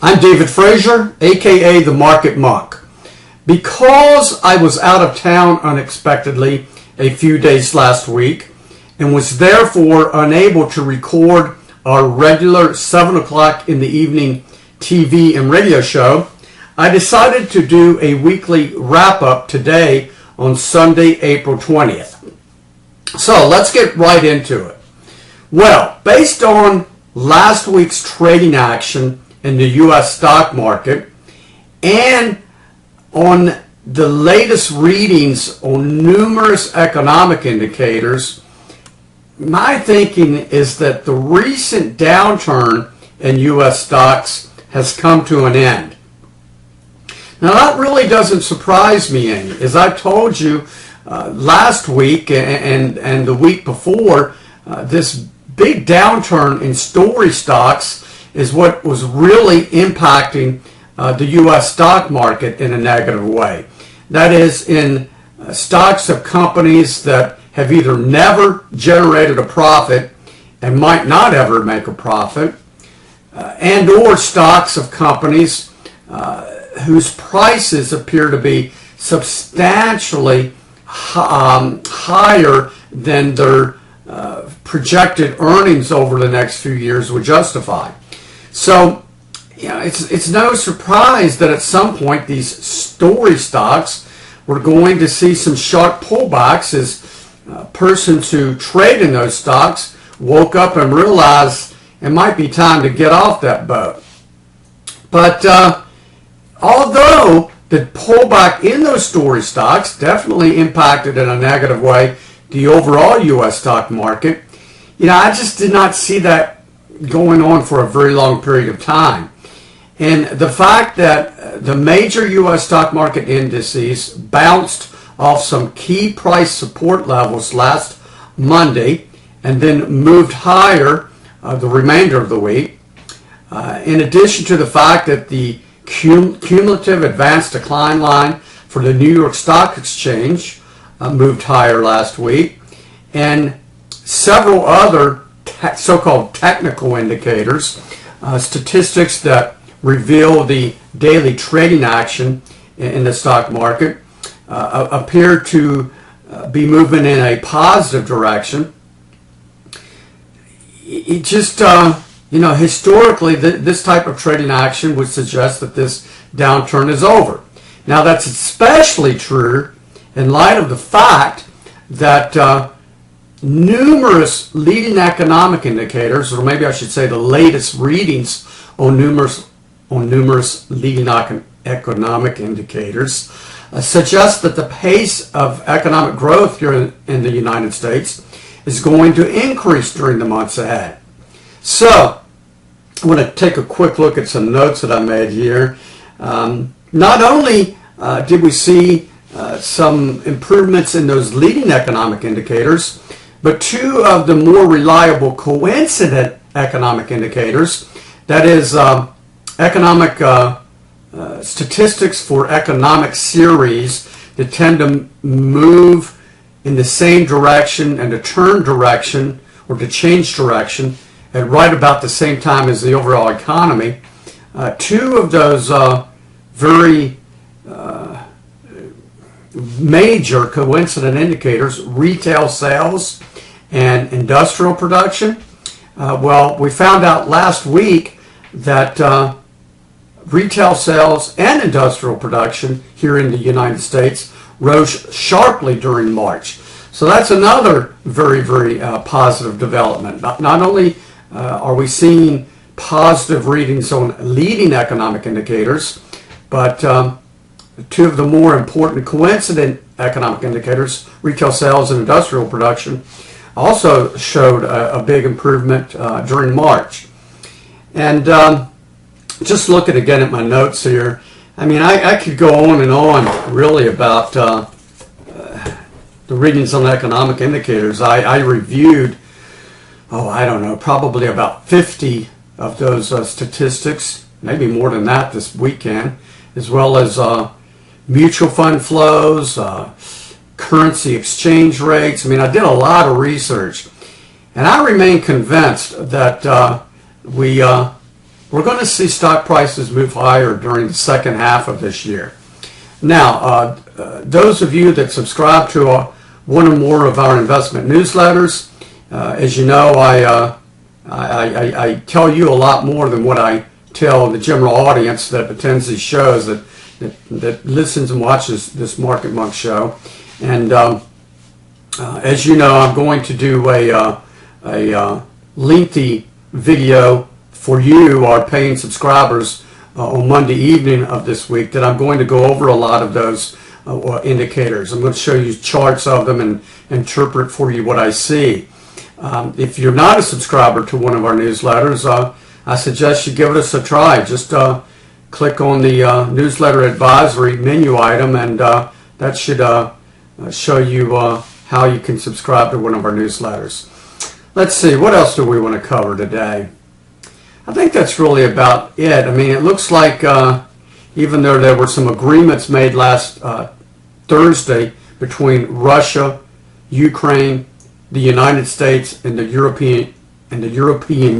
I'm David Frazier, aka the Market Monk. Because I was out of town unexpectedly a few days last week and was therefore unable to record our regular 7 o'clock in the evening TV and radio show, I decided to do a weekly wrap-up today on Sunday, April 20th. So let's get right into it. Well, based on last week's trading action in the U.S. stock market and on the latest readings on numerous economic indicators, my thinking is that the recent downturn in U.S. stocks has come to an end. Now that really doesn't surprise me any. As I told you last week and the week before, this big downturn in story stocks is what was really impacting the U.S. stock market in a negative way. That is, in stocks of companies that have either never generated a profit and might not ever make a profit, and or stocks of companies whose prices appear to be substantially higher than their projected earnings over the next few years would justify. So, it's no surprise that at some point these story stocks were going to see some sharp pullbacks as persons who trade in those stocks woke up and realized it might be time to get off that boat. But although the pullback in those story stocks definitely impacted in a negative way the overall U.S. stock market, I just did not see that going on for a very long period of time. And the fact that the major U.S. stock market indices bounced off some key price support levels last Monday and then moved higher the remainder of the week, in addition to the fact that the cumulative advanced decline line for the New York Stock Exchange moved higher last week, and several other so-called technical indicators, statistics that reveal the daily trading action in the stock market, appear to be moving in a positive direction. It just, historically, this type of trading action would suggest that this downturn is over. Now, that's especially true in light of the fact that numerous leading economic indicators, or maybe I should say the latest readings on numerous leading economic indicators, suggest that the pace of economic growth here in the United States is going to increase during the months ahead. So, I want to take a quick look at some notes that I made here. Not only did we see some improvements in those leading economic indicators, but two of the more reliable coincident economic indicators, that is economic statistics for economic series that tend to move in the same direction and to turn direction or to change direction at right about the same time as the overall economy. Two of those very major coincident indicators, retail sales and industrial production. Well, we found out last week that retail sales and industrial production here in the United States rose sharply during March. So that's another very, very positive development. Not only are we seeing positive readings on leading economic indicators, but two of the more important coincident economic indicators, retail sales and industrial production, also showed a big improvement during March. And just looking again at my notes here, I could go on and on really about the readings on economic indicators. I reviewed, probably about 50 of those statistics, maybe more than that this weekend, as well as mutual fund flows, currency exchange rates. I did a lot of research, and I remain convinced that we we're going to see stock prices move higher during the second half of this year. Now, those of you that subscribe to one or more of our investment newsletters, as you know, I tell you a lot more than what I tell the general audience that attends these shows, that listens and watches this Market Monk show. And as you know, I'm going to do a lengthy video for you, our paying subscribers, on Monday evening of this week, that I'm going to go over a lot of those indicators. I'm going to show you charts of them and interpret for you what I see. If you're not a subscriber to one of our newsletters, I suggest you give us a try. Just click on the newsletter advisory menu item, and that should show you how you can subscribe to one of our newsletters. Let's see, what else do we want to cover today? I think that's really about it. I mean, it looks like even though there were some agreements made last Thursday between Russia, Ukraine, the United States, and the European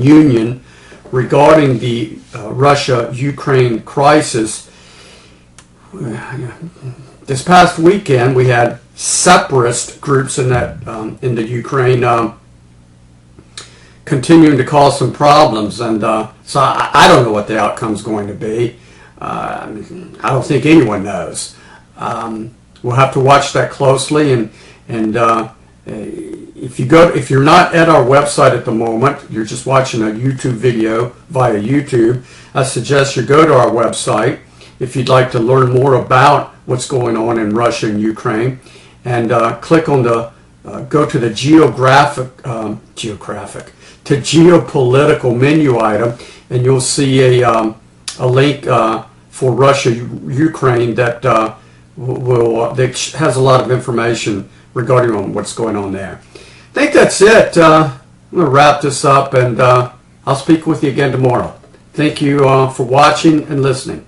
Union regarding the Russia-Ukraine crisis. This past weekend, we had separatist groups in the Ukraine continuing to cause some problems, and so I don't know what the outcome is going to be. I don't think anyone knows. We'll have to watch that closely, and if you're not at our website at the moment, you're just watching a YouTube video via YouTube, I suggest you go to our website if you'd like to learn more about what's going on in Russia and Ukraine, and click on the go to the geopolitical menu item, and you'll see a link for Russia Ukraine that that has a lot of information regarding on what's going on there. I think that's it. I'm going to wrap this up, and I'll speak with you again tomorrow. Thank you for watching and listening.